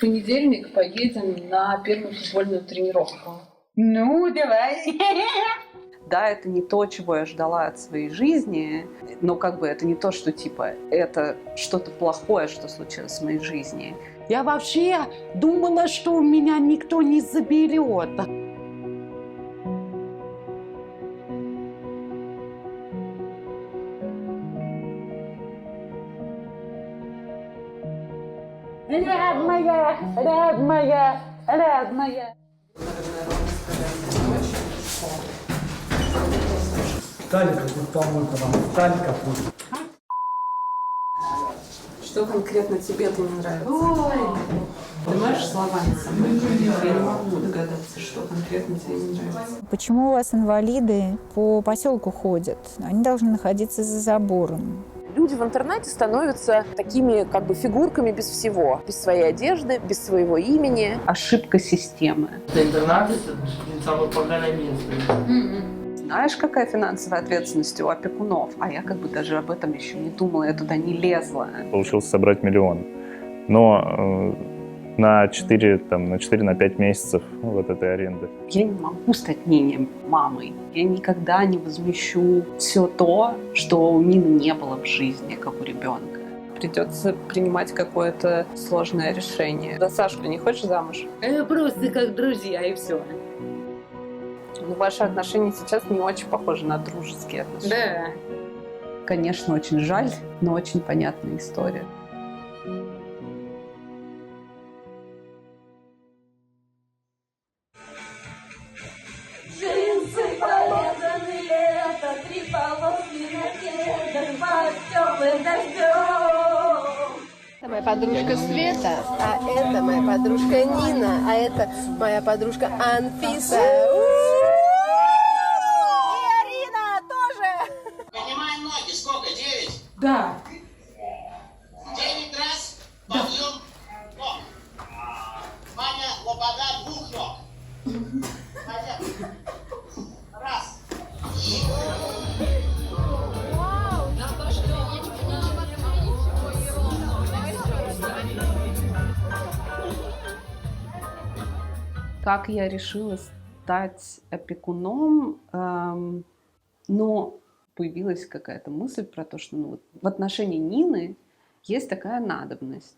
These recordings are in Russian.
понедельник поедем на первую футбольную тренировку. Ну, давай. Да, это не то, чего я ждала от своей жизни, но как бы это не то, что типа это что-то плохое, что случилось в моей жизни. Я вообще думала, что меня никто не заберет. Родная. Талика, тут помойка вам. Талика будет. Что конкретно тебе-то не нравится? Ты можешь словами со мной говорить? Я не могу догадаться, что конкретно тебе не нравится. Почему у вас инвалиды по поселку ходят? Они должны находиться за забором. Люди в интернете становятся такими как бы фигурками без всего. Без своей одежды, без своего имени. Ошибка системы. Интернат – это самое поганое место. Знаешь, какая финансовая ответственность у опекунов? А я как бы даже об этом еще не думала, я туда не лезла. Получилось собрать 1 миллион. Но на 4-5 месяцев вот этой аренды. Я не могу стать Нине мамой. Я никогда не возмещу все то, что у Нины не было в жизни, как у ребенка. Придется принимать какое-то сложное решение. За Сашку не хочешь замуж? Просто как друзья, и все. Ну, ваши отношения сейчас не очень похожи на дружеские отношения. Да. Конечно, очень жаль, но очень понятная история. Джинсы порезанные, это 3 полоски на кедах под теплым дождем. Это моя подружка Света, а это моя подружка Нина, а это моя подружка Анфиса. И Арина тоже. Поднимаем ноги. Сколько? 9? Да. 9 раз. Подъем ног. Ваня, лобода 2 ног. Поехали. Раз. Как я решила стать опекуном? Но появилась какая-то мысль про то, что в отношении Нины есть такая надобность.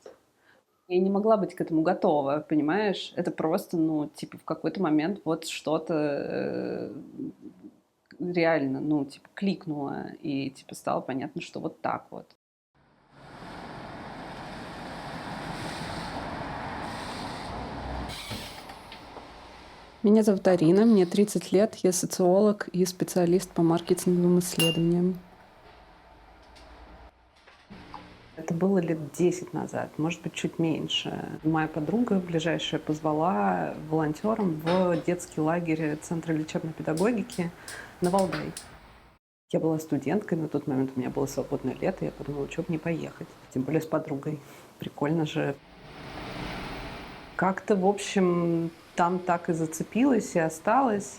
Я не могла быть к этому готова, понимаешь? Это просто, в какой-то момент вот что-то реально, кликнуло, и, стало понятно, что вот так вот. Меня зовут Арина, мне 30 лет, я социолог и специалист по маркетинговым исследованиям. Это было лет 10 назад, может быть, чуть меньше. Моя подруга ближайшая позвала волонтером в детский лагерь Центра лечебной педагогики на Валдай. Я была студенткой, на тот момент у меня было свободное лето, я подумала, что бы не поехать, тем более с подругой. Прикольно же. Как-то, в общем, там так и зацепилась и осталась.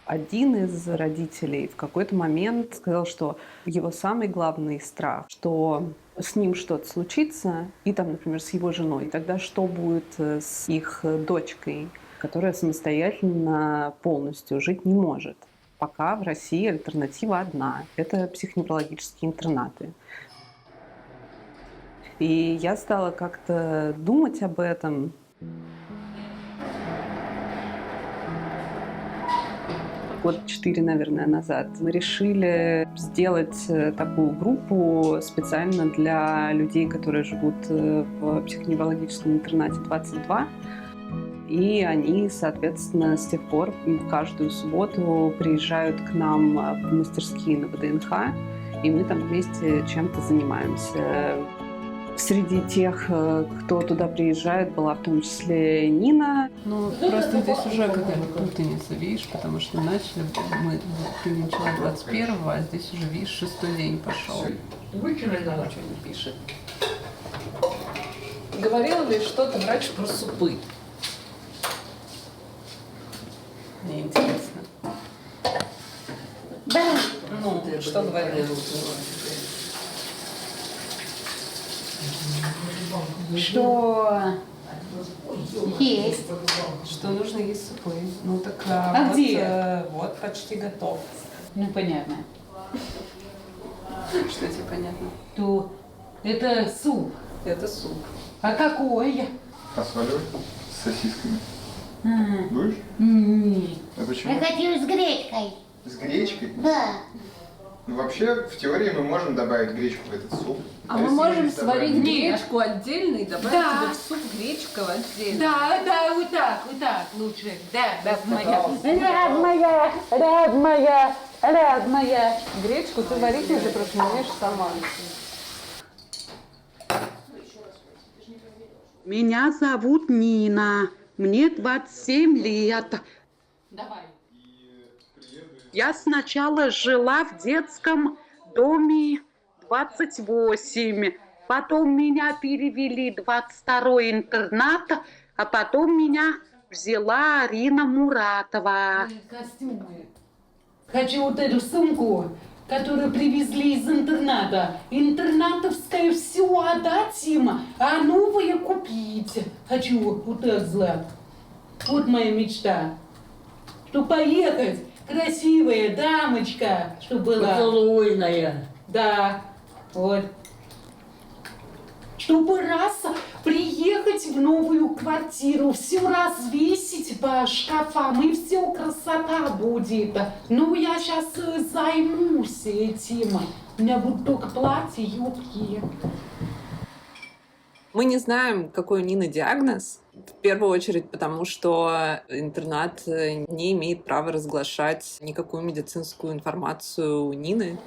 Один из родителей в какой-то момент сказал, что его самый главный страх, что с ним что-то случится, и там, например, с его женой. Тогда что будет с их дочкой, которая самостоятельно полностью жить не может? Пока в России альтернатива одна – это психоневрологические интернаты. И я стала как-то думать об этом. Год 4, наверное, назад мы решили сделать такую группу специально для людей, которые живут в психоневрологическом интернате 22. И они, соответственно, с тех пор каждую субботу приезжают к нам в мастерские на ВДНХ, и мы там вместе чем-то занимаемся. Среди тех, кто туда приезжает, была в том числе Нина. Просто здесь уже какая-то путаница, видишь, потому что ты начала 21-го, а здесь уже, видишь, 6-й день пошел. Ничего не пишет. Говорил ли что-то врач про супы? Мне интересно. Да. Что говорил? Что Вот почти готов. Ну, понятно. Что тебе понятно? То это суп. Это суп. А какой? А с валёй? С сосисками? Будешь? Нет. А почему? Я хочу с гречкой. С гречкой? Да. Ну, вообще, в теории мы можем добавить гречку в этот суп. А мы можем Если добавим сварить гречку отдельно и добавить Да. тебе в суп гречку отдельно. Да, вот так лучше. Да, моя. Рад моя. Гречку ты варить, между прочим, умеешь сама. Меня зовут Нина. Мне 27 лет. Давай. Я сначала жила в детском доме 28. Потом меня перевели в 22-й интернат, а потом меня взяла Арина Муратова. Костюмы. Хочу вот эту сумку, которую привезли из интерната. Интернатовское все отдать им, а новое купить. Хочу вот это злат. Вот моя мечта. Чтобы поехать, красивая дамочка, чтобы была. Поцелуйная. Да, вот. Чтобы раз приехать в новую квартиру, все развесить по шкафам, и все красота будет. Ну, я сейчас займусь этим. У меня будут только платья, юбки. Мы не знаем, какой у Нины диагноз. В первую очередь, потому что интернат не имеет права разглашать никакую медицинскую информацию у Нины.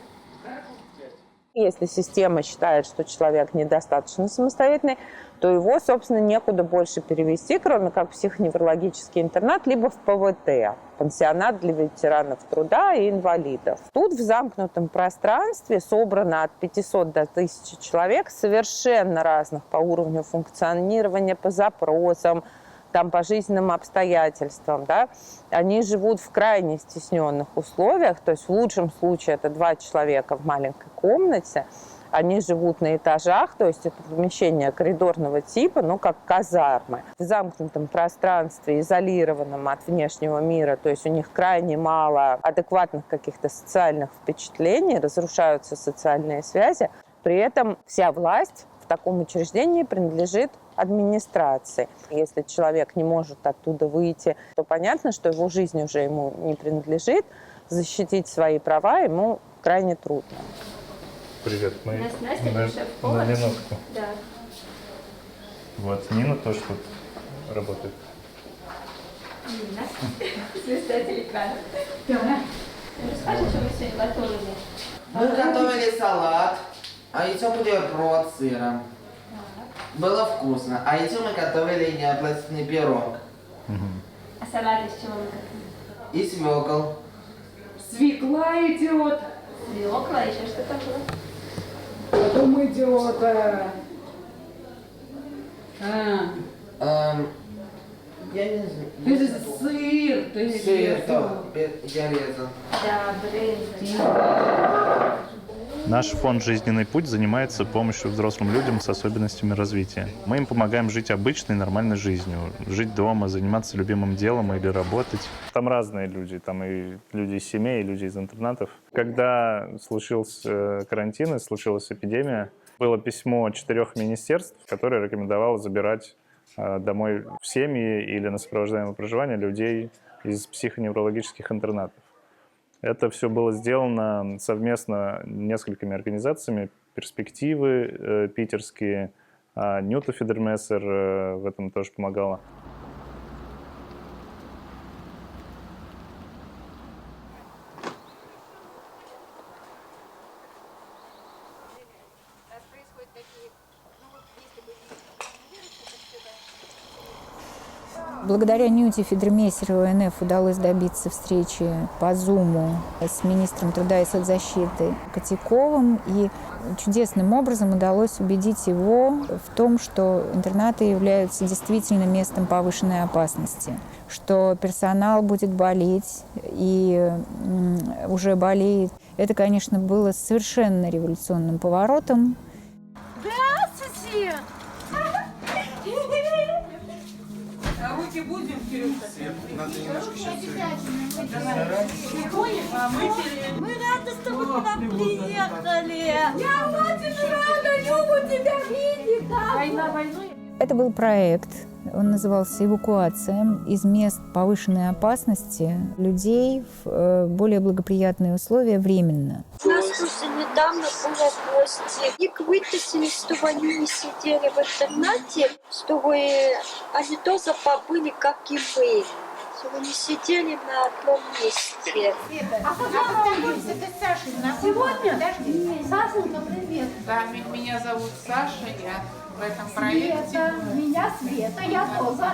Если система считает, что человек недостаточно самостоятельный, то его, собственно, некуда больше перевести, кроме как в психоневрологический интернат, либо в ПВТ, пансионат для ветеранов труда и инвалидов. Тут в замкнутом пространстве собрано от 500 до 1000 человек, совершенно разных по уровню функционирования, по запросам, там, по жизненным обстоятельствам, да, они живут в крайне стесненных условиях, то есть в лучшем случае это 2 человека в маленькой комнате, они живут на этажах, то есть это помещение коридорного типа, ну, как казармы. В замкнутом пространстве, изолированном от внешнего мира, то есть у них крайне мало адекватных каких-то социальных впечатлений, разрушаются социальные связи, при этом вся власть в таком учреждении принадлежит администрации. Если человек не может оттуда выйти, то понятно, что его жизнь уже ему не принадлежит, защитить свои права ему крайне трудно. Привет, мы Настя, на шеф-повар? минутку. Да. Вот, Нина тоже тут работает. Нина. Звезда телекана. Да. Расскажи, что вы сегодня готовили. Мы готовили салат, а еще бутерброд с сыром. Было вкусно. А еще мы готовили неаполитанский пирог. А салат из чего вы готовили? И свекол. Свекла идет, Свекла, еще что-то было. потом идет. Я не знаю. Это сыр, ты Сыр, да, я резал. Да, брынза. Наш фонд «Жизненный путь» занимается помощью взрослым людям с особенностями развития. Мы им помогаем жить обычной, нормальной жизнью. Жить дома, заниматься любимым делом или работать. Там разные люди. Там и люди из семей, и люди из интернатов. Когда случился карантин и случилась эпидемия, было письмо 4 министерств, которое рекомендовало забирать домой в семьи или на сопровождаемое проживание людей из психоневрологических интернатов. Это все было сделано совместно несколькими организациями. Перспективы питерские, Нюта Фидермессер в этом тоже помогала. Благодаря Нюте Фидермессеру ОНФ удалось добиться встречи по Зуму с министром труда и соцзащиты Котяковым. И чудесным образом удалось убедить его в том, что интернаты являются действительно местом повышенной опасности, что персонал будет болеть и уже болеет. Это, конечно, было совершенно революционным поворотом. Здравствуйте! Руки Давайте будем вперед. Надо немножко сейчас... Мы рады, что вы к нам приехали. Я очень рада, Люба, тебя видеть. Война войной. Это был проект, он назывался «Эвакуация» из мест повышенной опасности людей в более благоприятные условия временно. У нас просто недавно было гости. Их вытащили, чтобы они не сидели в интернате, чтобы они тоже побыли, как и мы. Чтобы не сидели на одном месте. А познакомься, ты с Сашей знакома? Сегодня? Сашенька, привет. Да, меня зовут Саша, я в этом проекте. Света, меня Света, я тоже.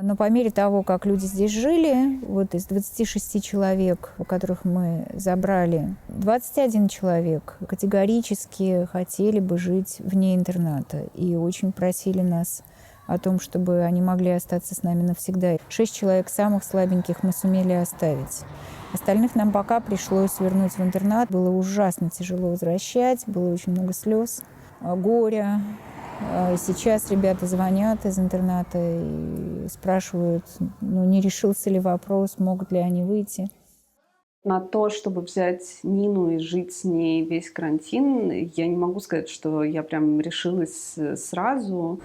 Но по мере того, как люди здесь жили, вот из 26 человек, у которых мы забрали, 21 человек категорически хотели бы жить вне интерната и очень просили нас о том, чтобы они могли остаться с нами навсегда. 6 человек самых слабеньких мы сумели оставить. Остальных нам пока пришлось вернуть в интернат. Было ужасно тяжело возвращать, было очень много слез, горя. Сейчас ребята звонят из интерната и спрашивают, не решился ли вопрос, могут ли они выйти. На то, чтобы взять Нину и жить с ней весь карантин, я не могу сказать, что я прям решилась сразу.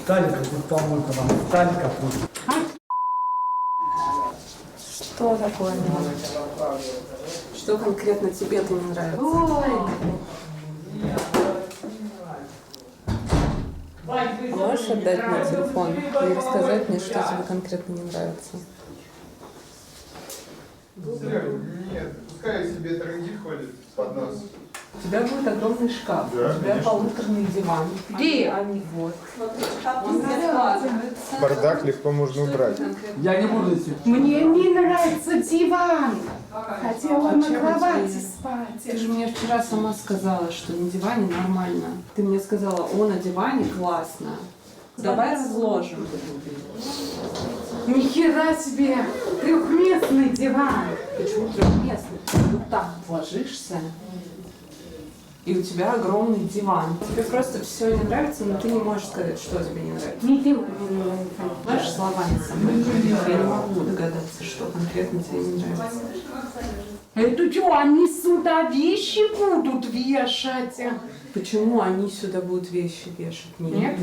Талика, тут помойка вам. Талика пусть. Что такое? Что конкретно тебе-то не нравится? Можешь отдать мне телефон и рассказать мне, что тебе конкретно не нравится? Нет, пускай себе трындит ходит под нос. У тебя будет огромный шкаф, Да, у тебя конечно. полуторный диван. Где? Они вот. Он складывается. Бардак легко можно убрать. Я не буду идти. Мне не нравится диван. Хотела на кровати спать. Ты же мне вчера сама сказала, что на диване нормально. Ты мне сказала, на диване классно. Давай разложим. Ни хера себе! Трехместный диван. Почему трехместный? Ты вот так ложишься, и у тебя огромный диван. Тебе просто все не нравится, но ты не можешь сказать, что тебе не нравится. Не ты. Можешь словами со мной? Я не могу догадаться, что конкретно тебе не нравится. Это что, они сюда вещи будут вешать? Почему они сюда будут вещи вешать? Нет.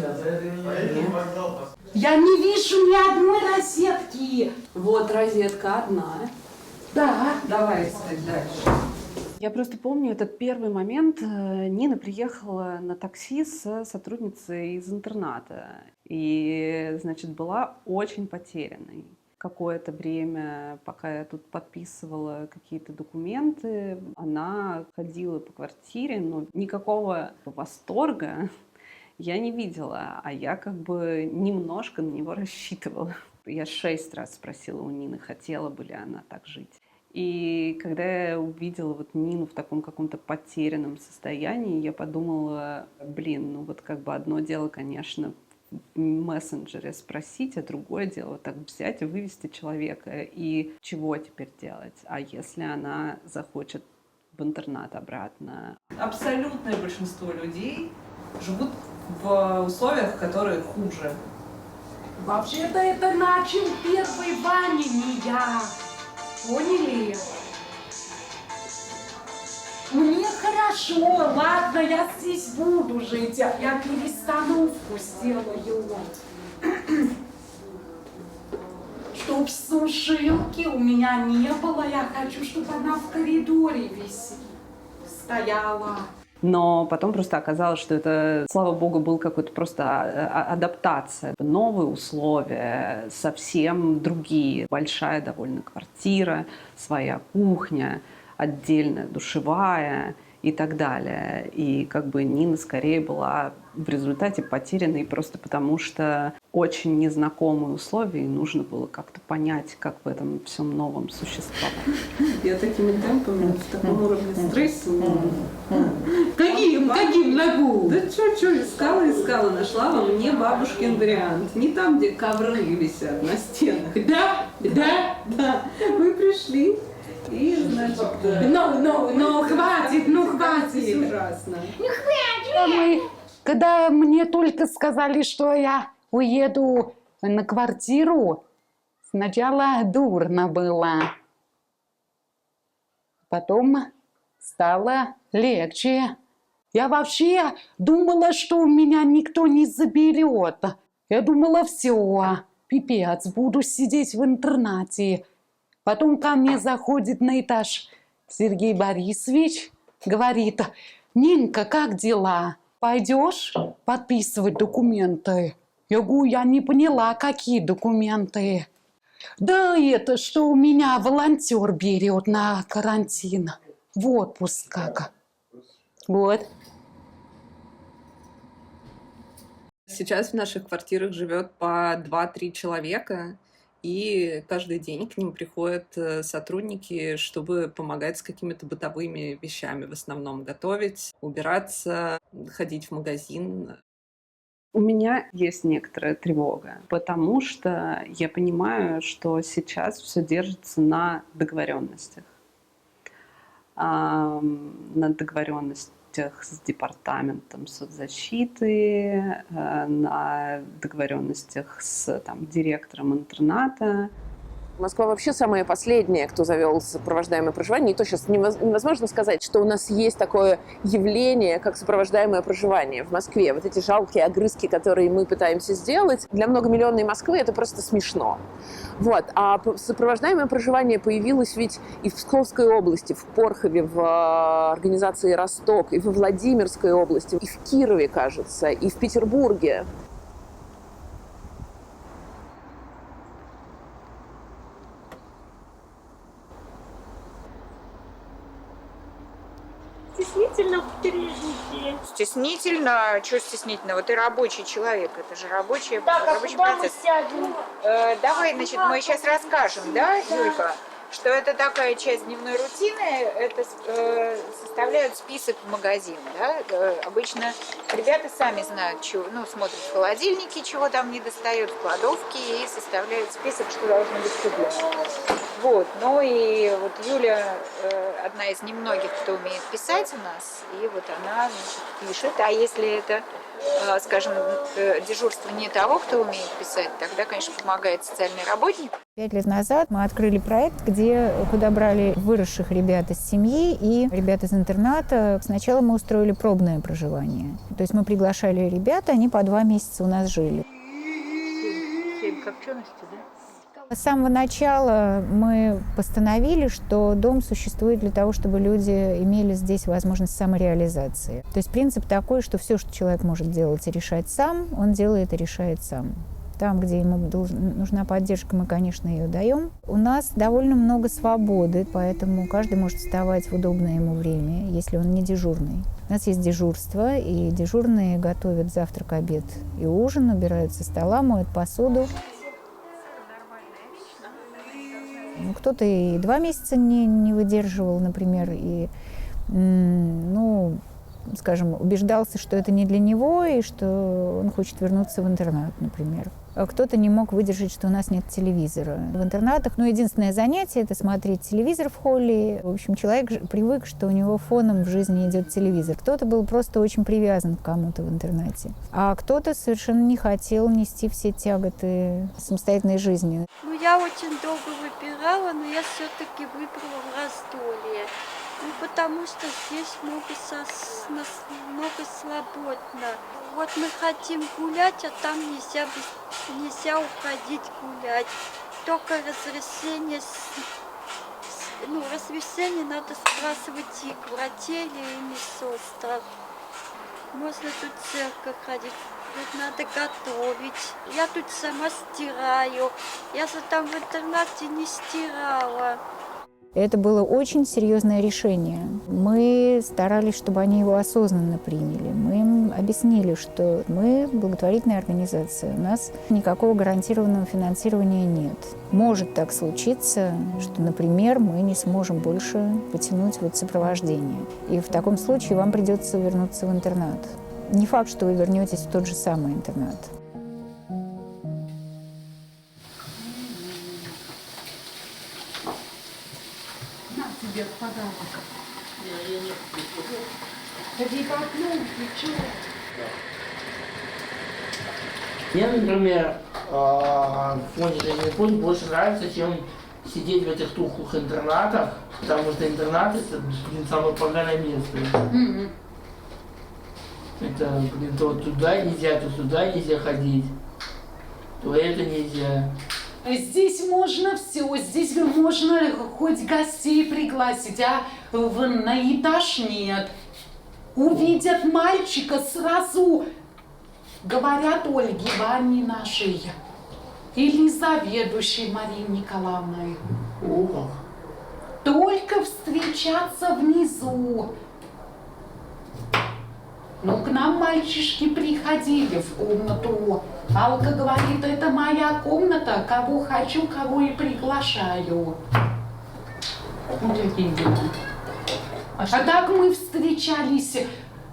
Я не вижу ни одной розетки. Вот розетка одна. Да. Давай искать дальше. Я просто помню этот первый момент. Нина приехала на такси с сотрудницей из интерната. И, значит, была очень потерянной. Какое-то время, пока я тут подписывала какие-то документы, она ходила по квартире, но никакого восторга я не видела, а я как бы немножко на него рассчитывала. Я 6 раз спросила у Нины, хотела бы ли она так жить. И когда я увидела вот Нину в таком каком-то потерянном состоянии, я подумала, как бы одно дело, конечно, в мессенджере спросить, а другое дело так взять и вывести человека. И чего теперь делать? А если она захочет в интернат обратно? Абсолютное большинство людей живут в условиях, которые хуже. Вообще-то это начал первый Ваня, не я. Поняли? Мне хорошо, ладно, я здесь буду жить, я перестановку сделаю. Чтоб сушилки у меня не было, я хочу, чтобы она в коридоре стояла. Но потом просто оказалось, что это, слава богу, был какой-то просто адаптация. Новые условия, совсем другие. Большая довольно квартира, своя кухня, отдельная душевая и так далее. И как бы Нина скорее была в результате потерянной просто потому, что очень незнакомые условия, и нужно было как-то понять, как в этом всем новом существовать. Я такими темпами, в таком уровне стресса. Каким ногу? Да что, искала, нашла вам не бабушкин вариант. Не там, где ковры висят на стенах. Да. Мы пришли. И, значит, хватит. ужасно. Мы Когда мне только сказали, что я уеду на квартиру, сначала дурно было. Потом стало легче. Я вообще думала, что меня никто не заберет. Я думала, все, пипец, буду сидеть в интернате. Потом ко мне заходит на этаж Сергей Борисович, говорит: Нинка, как дела? Пойдешь подписывать документы? Я говорю, я не поняла, какие документы. Да это, что у меня волонтер берет на карантин, в отпуск как. Вот. Сейчас в наших квартирах живет по 2-3 человека, и каждый день к ним приходят сотрудники, чтобы помогать с какими-то бытовыми вещами, в основном готовить, убираться, ходить в магазин. У меня есть некоторая тревога, потому что я понимаю, что сейчас все держится на договоренностях. На договоренностях с департаментом соцзащиты, на договоренностях с директором интерната. Москва вообще самая последняя, кто завел сопровождаемое проживание. И то сейчас невозможно сказать, что у нас есть такое явление, как сопровождаемое проживание в Москве. Вот эти жалкие огрызки, которые мы пытаемся сделать, для многомиллионной Москвы это просто смешно. Вот. А сопровождаемое проживание появилось ведь и в Псковской области, в Порхове, в организации «Росток», и во Владимирской области, и в Кирове, кажется, и в Петербурге. Стеснительно пережитие. Стеснительно? Что стеснительного? Ты рабочий человек, это же рабочий процесс. Мы сядем? Давай, значит, мы сейчас расскажем, да, Юлька, что это такая часть дневной рутины, это составляют список в магазин, да, обычно ребята сами знают, чего, смотрят в холодильнике, чего там не достают, в кладовке, и составляют список, что должно быть куплено. Вот, и вот Юля одна из немногих, кто умеет писать у нас, и вот она, пишет, а если это, скажем, дежурство не того, кто умеет писать, тогда, конечно, помогает социальный работник. 5 лет назад мы открыли проект, куда брали выросших ребят из семьи и ребят из интерната. Сначала мы устроили пробное проживание. То есть мы приглашали ребят, они по 2 месяца у нас жили. 7 копченостей, да? С самого начала мы постановили, что дом существует для того, чтобы люди имели здесь возможность самореализации. То есть принцип такой, что все, что человек может делать и решать сам, он делает и решает сам. Там, где ему нужна поддержка, мы, конечно, ее даем. У нас довольно много свободы, поэтому каждый может вставать в удобное ему время, если он не дежурный. У нас есть дежурство, и дежурные готовят завтрак, обед и ужин, убирают со стола, моют посуду. Кто-то и 2 месяца не выдерживал, например, и, скажем, убеждался, что это не для него, и что он хочет вернуться в интернат, например. А кто-то не мог выдержать, что у нас нет телевизора. В интернатах, единственное занятие – это смотреть телевизор в холле. В общем, человек привык, что у него фоном в жизни идет телевизор. Кто-то был просто очень привязан к кому-то в интернате. А кто-то совершенно не хотел нести все тяготы самостоятельной жизни. Я очень долго выбирала, но я все-таки выбрала в Раздолье. Потому что здесь много свободно. Вот мы хотим гулять, а там нельзя уходить гулять. Только разрешение надо спрашивать и к враче или медсестрах. Можно тут в церковь ходить, тут надо готовить. Я тут сама стираю. Я же там в интернате не стирала. Это было очень серьезное решение. Мы старались, чтобы они его осознанно приняли. Мы им объяснили, что мы благотворительная организация, у нас никакого гарантированного финансирования нет. Может так случиться, что, например, мы не сможем больше потянуть сопровождение. И в таком случае вам придется вернуться в интернат. Не факт, что вы вернетесь в тот же самый интернат. Тебе подарок. Ходи по окну, ты чего? Мне, например, в фоне Дальнепуть больше нравится, чем сидеть в этих тухлых интернатах, потому что интернат это, блин, самое поганое место. Это, блин, то туда нельзя, то сюда нельзя ходить, то это нельзя. Здесь можно все, здесь можно хоть гостей пригласить, а на этаж нет. Увидят мальчика, сразу говорят Ольге Ивановне нашей или заведующей Марине Николаевной. Только встречаться внизу. Ну, к нам мальчишки приходили в комнату. Алка говорит, это моя комната, кого хочу, кого и приглашаю. Вот такие дела. А так мы встречались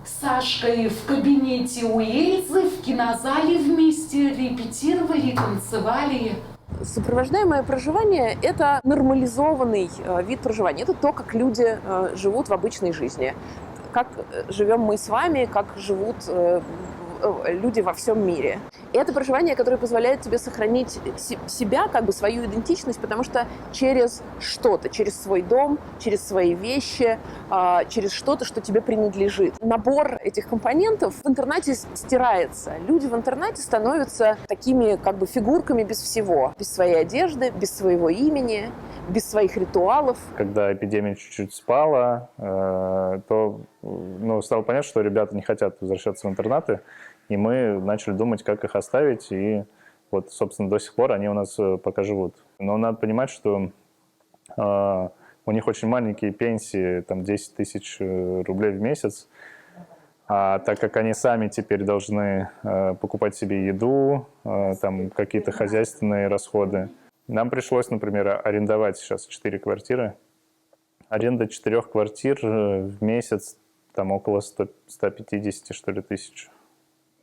с Сашкой в кабинете у Эльзы, в кинозале вместе репетировали, танцевали. Сопровождаемое проживание – это нормализованный вид проживания. Это то, как люди живут в обычной жизни. Как живем мы с вами, как живут люди во всем мире. И это проживание, которое позволяет тебе сохранить себя, как бы свою идентичность, потому что через что-то, через свой дом, через свои вещи, через что-то, что тебе принадлежит. Набор этих компонентов в интернате стирается. Люди в интернате становятся такими как бы фигурками без всего. Без своей одежды, без своего имени, без своих ритуалов. Когда эпидемия чуть-чуть спала, то стало понятно, что ребята не хотят возвращаться в интернаты, и мы начали думать, как их оставить, и вот, собственно, до сих пор они у нас пока живут. Но надо понимать, что у них очень маленькие пенсии, там 10 тысяч рублей в месяц, а так как они сами теперь должны покупать себе еду, там какие-то хозяйственные расходы, нам пришлось, например, арендовать сейчас 4 квартиры. Аренда 4 квартир в месяц там около 150, что ли, тысяч.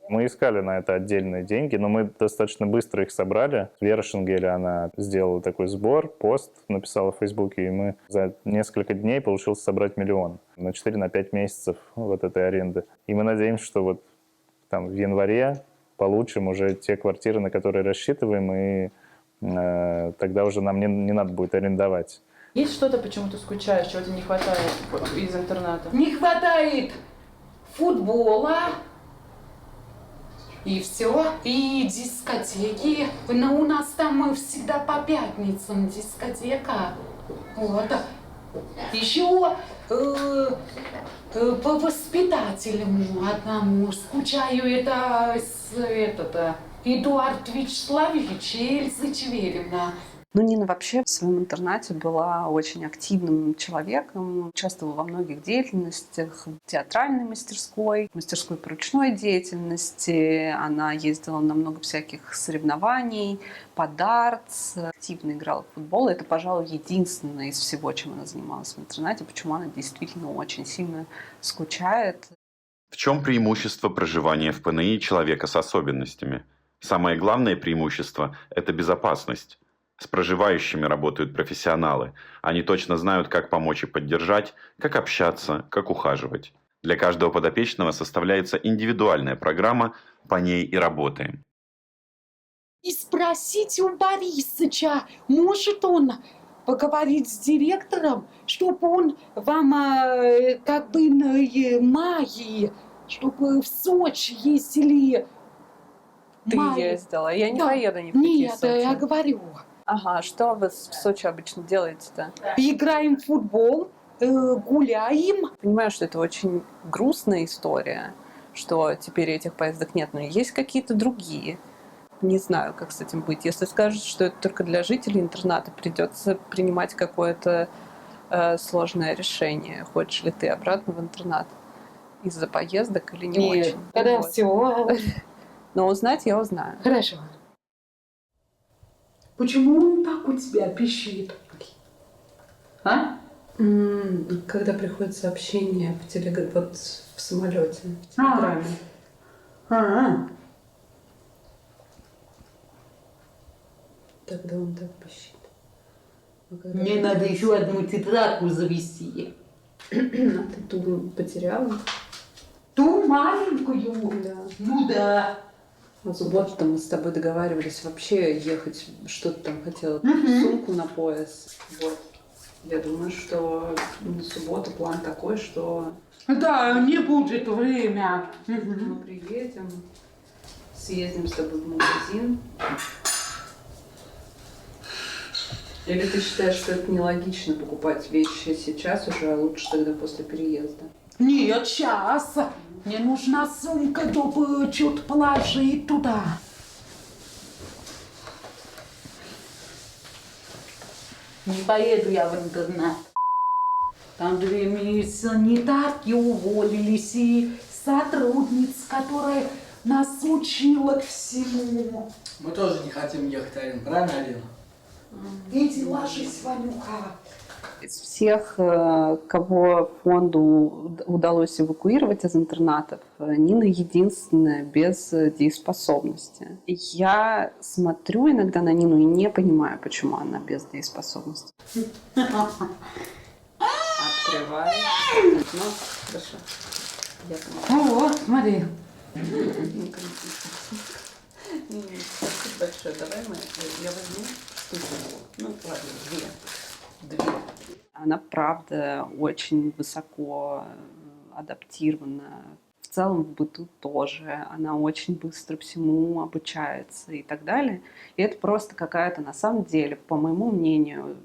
Мы искали на это отдельные деньги, но мы достаточно быстро их собрали. Вера Шенгеля, она сделала такой сбор, пост написала в Фейсбуке, и мы за несколько дней получилось собрать 1 миллион на 4-5 месяцев вот этой аренды. И мы надеемся, что вот там в январе получим уже те квартиры, на которые рассчитываем, и тогда уже нам не надо будет арендовать. Есть что-то, почему ты скучаешь, чего тебе не хватает из интерната? Не хватает футбола. И все, и дискотеки. Но у нас там всегда по пятницам дискотека. Вот. Еще по воспитателям одному скучаю. Это Эдуард Вячеславович и Эльза Чверевна. Нина вообще в своем интернате была очень активным человеком, участвовала во многих деятельностях, в театральной мастерской по ручной деятельности. Она ездила на много всяких соревнований, по дартс, активно играла в футбол. Это, пожалуй, единственное из всего, чем она занималась в интернате, почему она действительно очень сильно скучает. В чем преимущество проживания в ПНИ человека с особенностями? Самое главное преимущество – это безопасность. С проживающими работают профессионалы. Они точно знают, как помочь и поддержать, как общаться, как ухаживать. Для каждого подопечного составляется индивидуальная программа, по ней и работаем. И спросите у Борисыча, может он поговорить с директором, чтобы он вам как бы магии, чтобы в Сочи ездили. Ты ездила? Я не поеду ни в какие Сочи. Нет, я говорю. Ага, что вы в Сочи обычно делаете-то? Играем в футбол, гуляем. Понимаю, что это очень грустная история, что теперь этих поездок нет, но есть какие-то другие. Не знаю, как с этим быть. Если скажут, что это только для жителей интерната, придется принимать какое-то сложное решение. Хочешь ли ты обратно в интернат из-за поездок или не Нет, очень? тогда Вот. все. Но узнать я узнаю. Хорошо. Почему он так у тебя пищит? А? Когда приходит сообщение по вот в самолете, в Телеграме. Тогда он так пищит. Мне надо еще одну тетрадку завести. А ты ту потеряла? Ту маленькую? Да. Ну да. В субботу мы с тобой договаривались вообще ехать, что ты там хотела, сумку на пояс. Вот. Я думаю, что на субботу план такой, что... Да, не будет время. Мы приедем, съездим с тобой в магазин. Или ты считаешь, что это нелогично покупать вещи сейчас уже, а лучше тогда после переезда? Нет, сейчас. Мне нужна сумка, чтобы что-то положить туда. Не поеду я в интернат. Там 2 санитарки уволились, и сотрудница, которая нас учила к всему. Мы тоже не хотим ехать, Арина, правильно, Арина? Иди ложись, Ванюха. Из всех, кого фонду удалось эвакуировать из интернатов, Нина единственная без дееспособности. Я смотрю иногда на Нину и не понимаю, почему она без дееспособности. Открывай. Ну, хорошо. Я понимаю. Вот, смотри. Спасибо большое. Давай я возьму штуку. Ну, ладно, 2. Она, правда, очень высоко адаптирована. В целом в быту тоже. Она очень быстро всему обучается и так далее. И это просто какая-то, на самом деле, по моему мнению,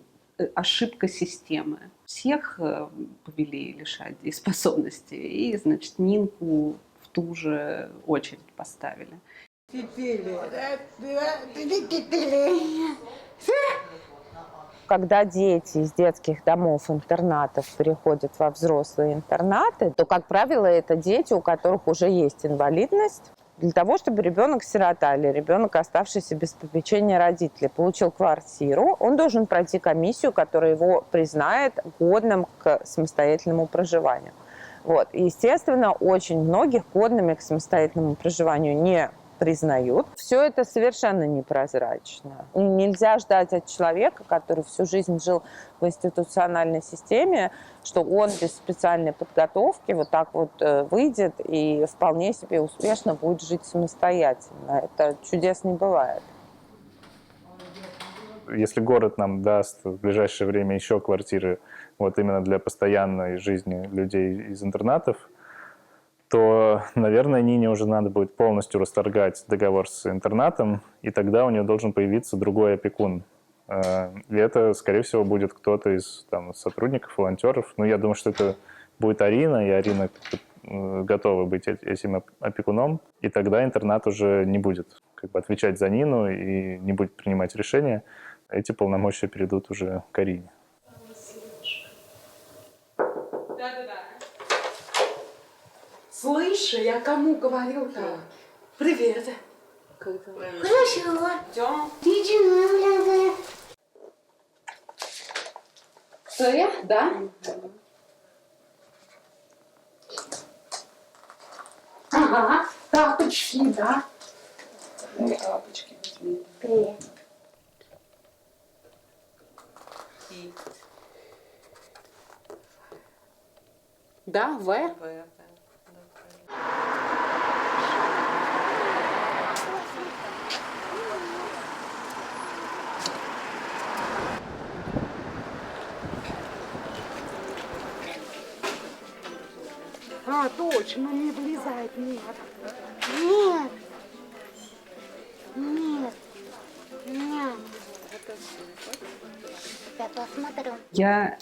ошибка системы. Всех повели лишать дееспособности. И, значит, Нинку в ту же очередь поставили. Когда дети из детских домов, интернатов переходят во взрослые интернаты, то, как правило, это дети, у которых уже есть инвалидность. Для того, чтобы ребенок-сирота или ребенок, оставшийся без попечения родителей, получил квартиру, он должен пройти комиссию, которая его признает годным к самостоятельному проживанию. Вот. И, естественно, очень многих годными к самостоятельному проживанию не признают. Все это совершенно непрозрачно. И нельзя ждать от человека, который всю жизнь жил в институциональной системе, что он без специальной подготовки вот так вот выйдет и вполне себе успешно будет жить самостоятельно. Это чудес не бывает. Если город нам даст в ближайшее время еще квартиры вот именно для постоянной жизни людей из интернатов, то, наверное, Нине уже надо будет полностью расторгать договор с интернатом, и тогда у нее должен появиться другой опекун. И это, скорее всего, будет кто-то из там, сотрудников, волонтеров. Ну, я думаю, что это будет Арина, и Арина готова быть этим опекуном, и тогда интернат уже не будет отвечать за Нину и не будет принимать решения. Эти полномочия перейдут уже к Арине. Слышь, я кому говорил-то? Привет. Хорошо. Идем. Идем. Что я? Да? Ага, тапочки, да. Тапочки возьми. Привет. Да, В? А, точно, не влезает, нет. Нет. Нет. Нет. Я посмотрю. Я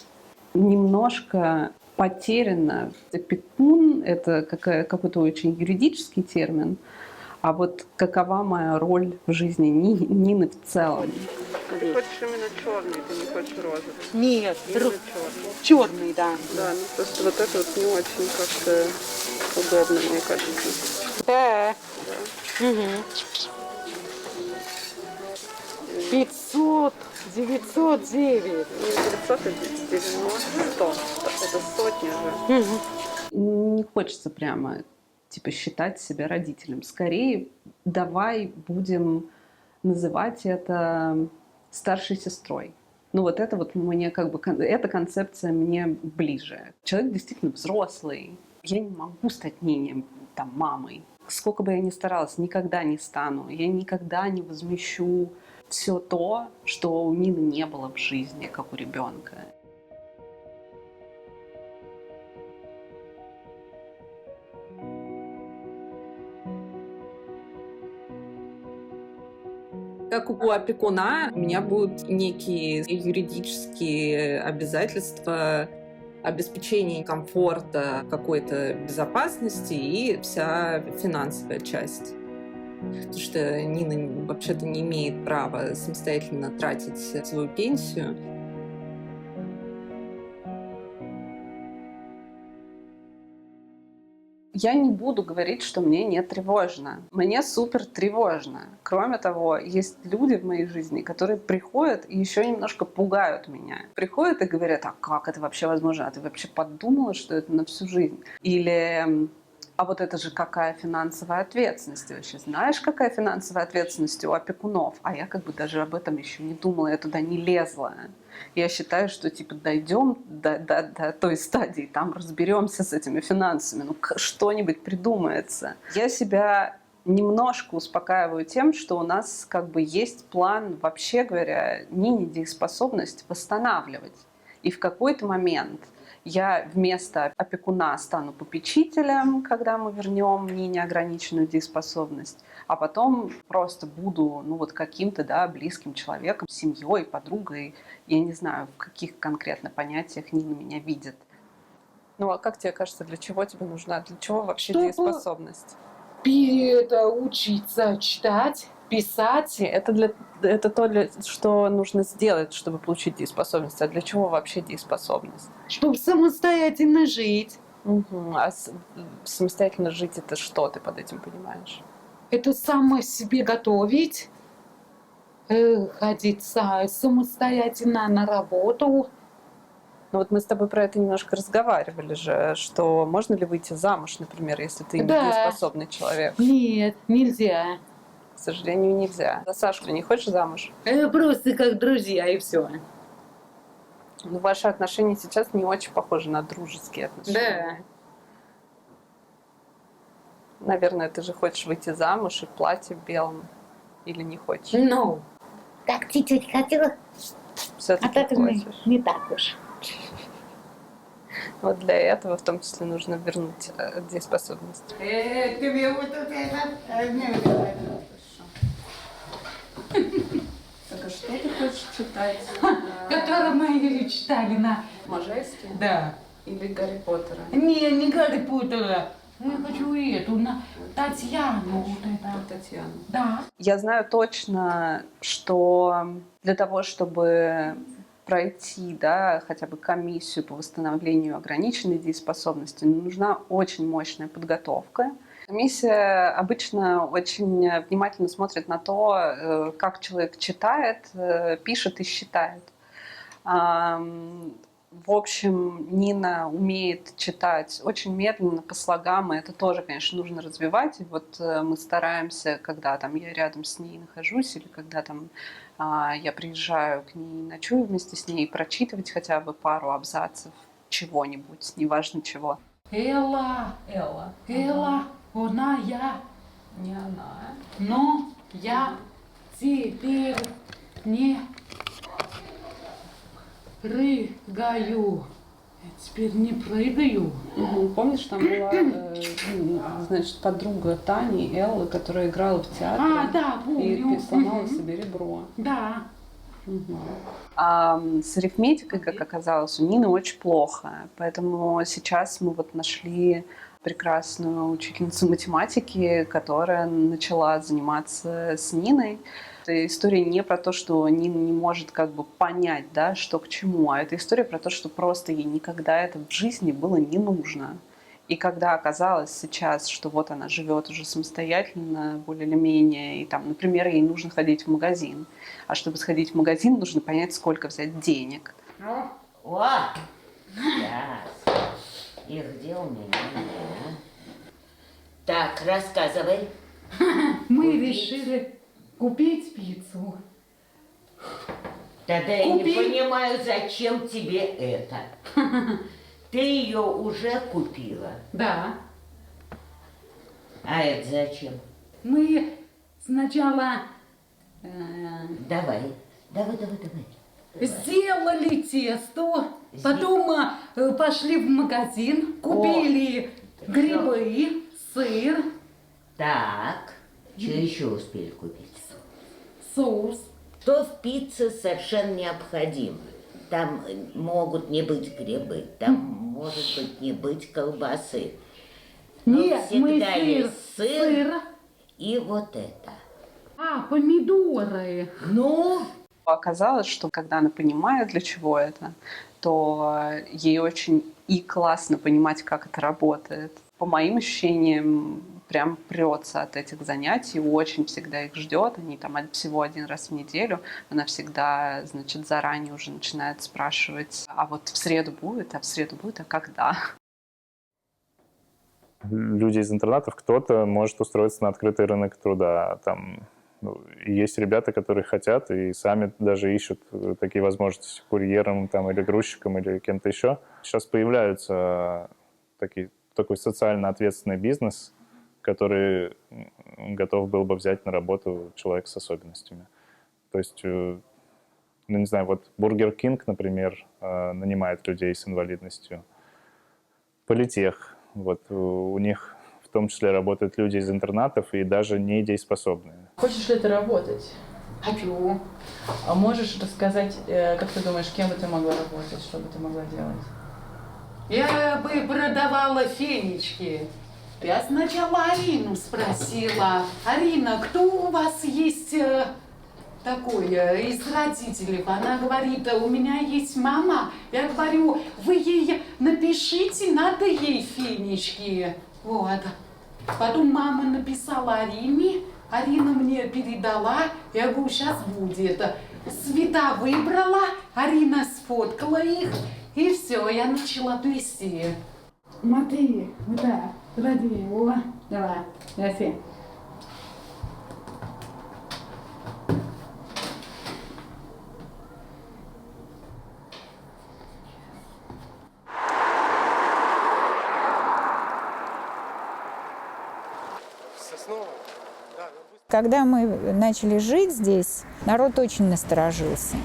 немножко потеряна. Опекун — это какой-то очень юридический термин. А вот какова моя роль в жизни Нины в целом? Ты хочешь именно черный, ты не хочешь розовый? Нет, черный. Черный, да. Да, ну просто вот это вот не очень как-то удобно, мне кажется. Да. Угу. 500, 909. Не 900, это 90, 100. Это сотня же. Угу. Не хочется прямо считать себя родителем. Скорее, давай будем называть это старшей сестрой. Ну вот это вот мне эта концепция мне ближе. Человек действительно взрослый. Я не могу стать Нине мамой. Сколько бы я ни старалась, никогда не стану. Я никогда не возмещу все то, что у Нины не было в жизни, как у ребенка. Как у опекуна у меня будут некие юридические обязательства обеспечения комфорта, какой-то безопасности и вся финансовая часть. Потому что Нина вообще-то не имеет права самостоятельно тратить свою пенсию. Я не буду говорить, что мне не тревожно. Мне супер тревожно. Кроме того, есть люди в моей жизни, которые приходят и еще немножко пугают меня. Приходят и говорят: а как это вообще возможно? А ты вообще подумала, что это на всю жизнь? Или: а вот это же какая финансовая ответственность? Ты вообще знаешь, какая финансовая ответственность у опекунов? А я как бы даже об этом еще не думала, я туда не лезла. Я считаю, что типа дойдем до той стадии, там разберемся с этими финансами, ну что-нибудь придумается. Я себя немножко успокаиваю тем, что у нас как бы есть план, вообще говоря, недееспособность восстанавливать. И в какой-то момент я вместо опекуна стану попечителем, когда мы вернем неограниченную дееспособность, а потом просто буду, ну вот каким-то, да, близким человеком, семьей, подругой. Я не знаю, в каких конкретно понятиях Нина меня видит. Ну а как тебе кажется, для чего тебе нужна, для чего вообще дееспособность? Учиться читать, писать. Это то, что нужно сделать, чтобы получить дееспособность. А для чего вообще дееспособность? Чтобы самостоятельно жить. Угу. А самостоятельно жить — это что ты под этим понимаешь? Это само себе готовить, ходить самостоятельно на работу. Ну вот мы с тобой про это немножко разговаривали же, что можно ли выйти замуж, например, если ты недееспособный человек? Нет, нельзя. К сожалению, нельзя. За Сашку не хочешь замуж? Просто как друзья, и все. Ну, ваши отношения сейчас не очень похожи на дружеские отношения. Да. Наверное, ты же хочешь выйти замуж и в платье в белом. Или не хочешь? Ну, так чуть-чуть хотела, Все-таки хочешь. не так уж. Вот для этого в том числе нужно вернуть дееспособность. Тебе вот это не Так, а что ты хочешь читать? Которую мы читали на... Можайске? Да. Или Гарри Поттера? Не Гарри Поттера. Я хочу эту, на Татьяну. Вот это. Татьяну. Да. Я знаю точно, что для того, чтобы пройти, да, хотя бы комиссию по восстановлению ограниченной дееспособности, нужна очень мощная подготовка. Комиссия обычно очень внимательно смотрит на то, как человек читает, пишет и считает. В общем, Нина умеет читать очень медленно, по слогам, и это тоже, конечно, нужно развивать. И вот мы стараемся, когда там я рядом с ней нахожусь, или когда там я приезжаю к ней, ночую вместе с ней, прочитывать хотя бы пару абзацев чего-нибудь, неважно чего. Элла, она, я. Не она. Но я теперь не прыгаю. Я теперь не прыгаю. Помнишь, там была, значит, подруга Тани, Эллы, которая играла в театре. Да, помню. И сломала себе ребро. Да. А с арифметикой, как оказалось, у Нины очень плохо. Поэтому сейчас мы вот нашли прекрасную учительницу математики, которая начала заниматься с Ниной. Эта история не про то, что Нина не может как бы понять, да, что к чему, а это история про то, что просто ей никогда это в жизни было не нужно. И когда оказалось сейчас, что вот она живет уже самостоятельно, более или менее, и там, например, ей нужно ходить в магазин. А чтобы сходить в магазин, нужно понять, сколько взять денег. Да. И где у меня? Так, рассказывай. Мы решили купить пиццу. Тогда я не понимаю, зачем тебе это. Ты ее уже купила? Да. А это зачем? Мы сначала Давай. сделали тесто, потом пошли в магазин, купили грибы, сыр, Так, что еще успели купить? соус. Что в пицце совершенно необходимо. Там могут не быть грибы, там может быть не быть колбасы. Но Нет, мы всегда есть сыр и вот это. Помидоры. Ну? Оказалось, что когда она понимает, для чего это, то ей очень и классно понимать, как это работает. По моим ощущениям, прям прется от этих занятий, очень всегда их ждет. Они там всего один раз в неделю. Она всегда, значит, заранее уже начинает спрашивать, а вот в среду будет, а когда? Люди из интернатов, кто-то может устроиться на открытый рынок труда. Там есть ребята, которые хотят и сами даже ищут такие возможности курьером там, или грузчиком, или кем-то еще. Сейчас появляются такой социально ответственный бизнес, который готов был бы взять на работу человека с особенностями. То есть, не знаю, вот Burger King, например, нанимает людей с инвалидностью. Политех, вот у них в том числе работают люди из интернатов и даже недееспособные. Хочешь ли ты работать? Хочу. А можешь рассказать, как ты думаешь, кем бы ты могла работать, что бы ты могла делать? Я бы продавала фенечки. Я сначала Арину спросила. Арина, кто у вас есть такое из родителей? Она говорит, у меня есть мама. Я говорю, вы ей напишите, надо ей фенечки. Вот. Потом мама написала Арине. Арина мне передала. Я говорю, сейчас будет. Цвета выбрала. Арина сфоткала их. И все, я начала плести. Смотри, вот так. Смотри, о, давай, давай. Когда мы начали жить здесь, народ очень насторожился.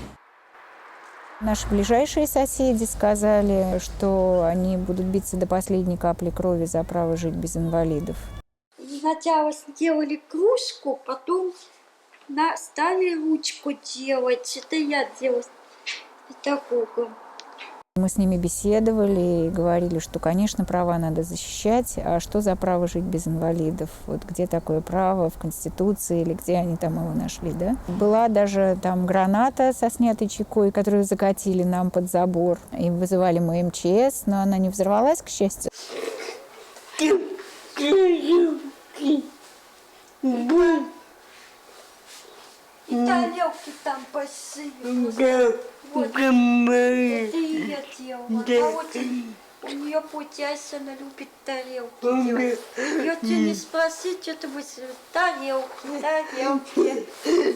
Наши ближайшие соседи сказали, что они будут биться до последней капли крови за право жить без инвалидов. Сначала сделали кружку, потом стали ручку делать. Это я делала с педагогом. Мы с ними беседовали и говорили, что, конечно, права надо защищать, а что за право жить без инвалидов? Вот где такое право, в Конституции или где они там его нашли, да? Была даже там граната со снятой чекой, которую закатили нам под забор. И вызывали мы МЧС, но она не взорвалась, к счастью. И тарелки там посыпали. Вот, это и я делала. А вот у нее путясь, она любит тарелки делать. Я тебя не спросить, что ты будешь тарелки.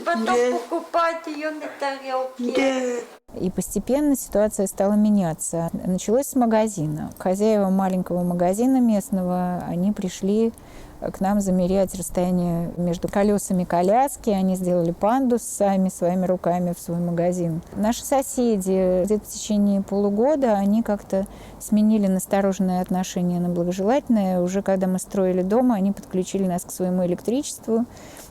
Потом покупать ее на тарелке. И постепенно ситуация стала меняться. Началось с магазина. Хозяева маленького магазина местного, они пришли к нам замерять расстояние между колесами коляски. Они сделали пандус сами, своими руками в свой магазин. Наши соседи где-то в течение полугода, они как-то сменили настороженное отношение на благожелательное. Уже когда мы строили дом, они подключили нас к своему электричеству,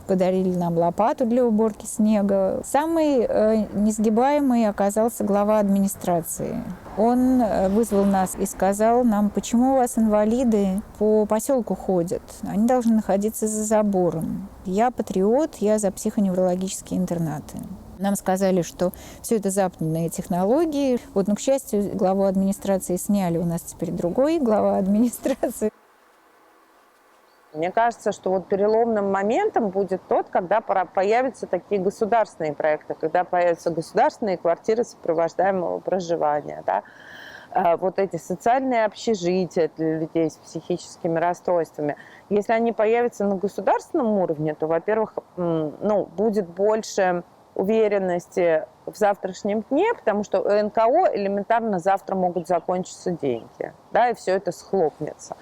подарили нам лопату для уборки снега. Самый несгибаемый оказался глава администрации. Он вызвал нас и сказал нам, почему у вас инвалиды по поселку ходят? Они должны находиться за забором. Я патриот, я за психоневрологические интернаты. Нам сказали, что все это западные технологии. Вот, но, к счастью, главу администрации сняли. У нас теперь другой глава администрации. Мне кажется, что вот переломным моментом будет тот, когда появятся такие государственные проекты, когда появятся государственные квартиры сопровождаемого проживания, да? Вот эти социальные общежития для людей с психическими расстройствами. Если они появятся на государственном уровне, то, во-первых, будет больше уверенности в завтрашнем дне, потому что у НКО элементарно завтра могут закончиться деньги, да, и все это схлопнется.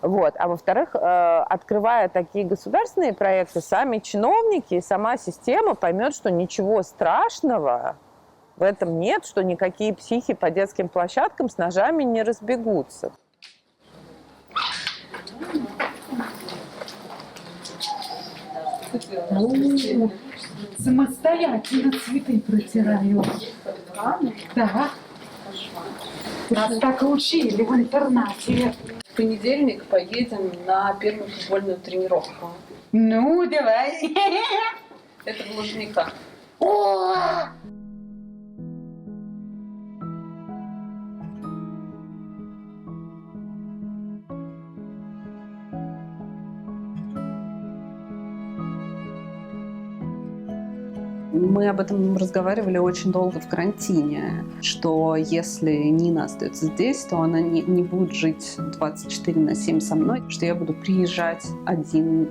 Вот. А во-вторых, открывая такие государственные проекты, сами чиновники и сама система поймет, что ничего страшного в этом нет, что никакие психи по детским площадкам с ножами не разбегутся. Самостоятельно цветы протираю. Да. Нас так учили в интернате. В понедельник поедем на первую футбольную тренировку. Ну, давай. Это в Лужниках. О! Мы об этом разговаривали очень долго в карантине, что если Нина остается здесь, то она не будет жить 24/7 со мной, что я буду приезжать 1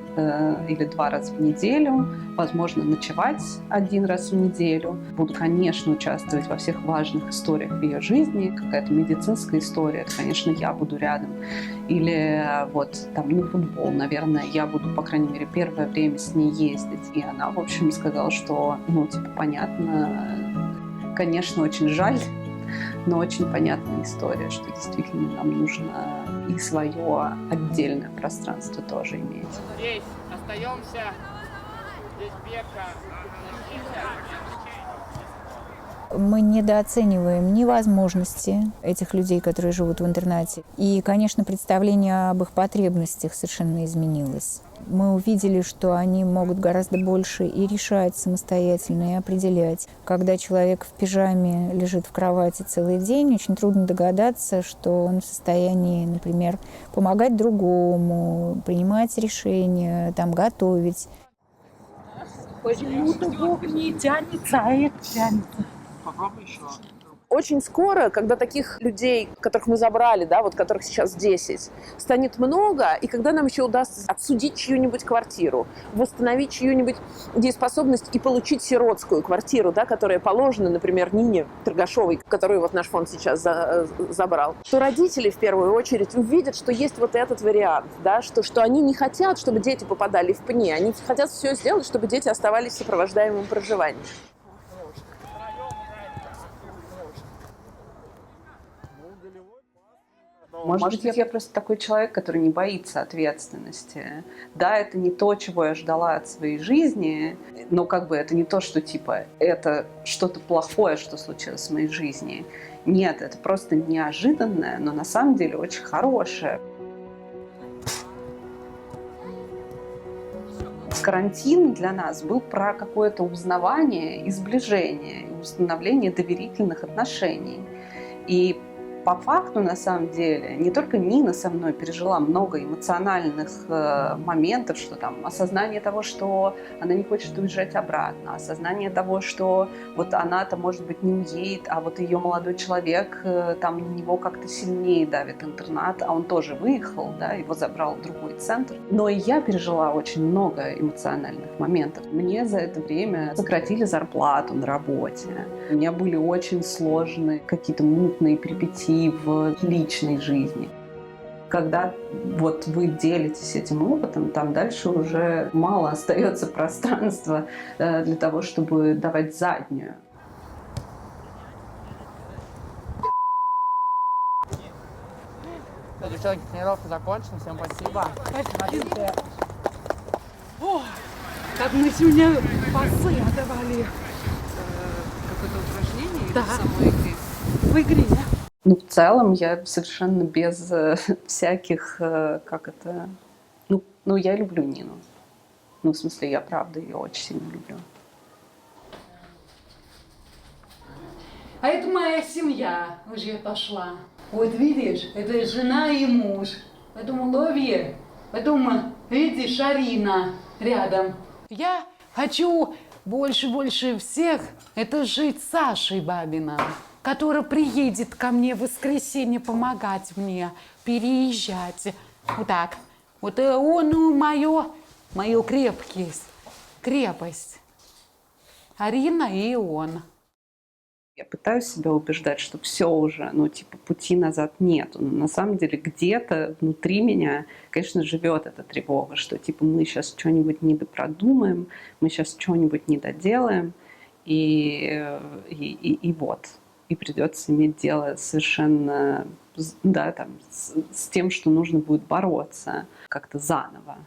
или 2 раза в неделю, возможно, ночевать 1 раз в неделю. Буду, конечно, участвовать во всех важных историях в ее жизни. Какая-то медицинская история, это, конечно, я буду рядом. Или вот там на футбол, наверное, я буду, по крайней мере, первое время с ней ездить. И она, в общем, сказала, что, понятно, конечно, очень жаль, но очень понятная история, что действительно нам нужно и свое отдельное пространство тоже иметь. Здесь остаемся, здесь Бека. Мы недооцениваем ни возможности этих людей, которые живут в интернате. И, конечно, представление об их потребностях совершенно изменилось. Мы увидели, что они могут гораздо больше и решать самостоятельно, и определять. Когда человек в пижаме лежит в кровати целый день, очень трудно догадаться, что он в состоянии, например, помогать другому, принимать решения, готовить. Почему-то Бог не тянется, а это тянется. Попробуй еще. Очень скоро, когда таких людей, которых мы забрали, которых сейчас 10, станет много, и когда нам еще удастся отсудить чью-нибудь квартиру, восстановить чью-нибудь дееспособность и получить сиротскую квартиру, которая положена, например, Нине Торгашовой, которую вот наш фонд сейчас забрал, то родители в первую очередь увидят, что есть вот этот вариант, что они не хотят, чтобы дети попадали в пни, они хотят все сделать, чтобы дети оставались в сопровождаемом проживании. Может быть, я просто такой человек, который не боится ответственности. Да, это не то, чего я ждала от своей жизни, но это не то, что это что-то плохое, что случилось в моей жизни. Нет, это просто неожиданное, но на самом деле очень хорошее. Карантин для нас был про какое-то узнавание и сближение, и установление доверительных отношений. И по факту, на самом деле, не только Нина со мной пережила много эмоциональных моментов, что осознание того, что она не хочет уезжать обратно, осознание того, что она-то, может быть, не уедет, а ее молодой человек, на него как-то сильнее давит интернат, а он тоже выехал, его забрал в другой центр. Но и я пережила очень много эмоциональных моментов. Мне за это время сократили зарплату на работе. У меня были очень сложные какие-то мутные перипетии в личной жизни. Когда вы делитесь этим опытом, там дальше уже мало остается пространства для того, чтобы давать заднюю. Девчонки, тренировка закончена. Всем спасибо. О, как мы сегодня пасы отдавали. Какое-то упражнение Да. или в самой игре? В игре. В целом я совершенно без всяких, я люблю Нину. В смысле, я правда ее очень сильно люблю. А это моя семья уже пошла. Вот видишь, это жена и муж. Потом Ловье, потом, видишь, Арина рядом. Я хочу больше всех это жить с Сашей Бабиным, который приедет ко мне в воскресенье помогать мне переезжать. Вот так. Вот он мою крепость. Арина и он. Я пытаюсь себя убеждать, что все уже, ну, типа, пути назад нет. Но на самом деле где-то внутри меня, конечно, живет эта тревога, что, типа, мы сейчас что-нибудь недопродумаем, мы сейчас что-нибудь не доделаем, и вот. И придется иметь дело совершенно, да, там, с тем, что нужно будет бороться как-то заново.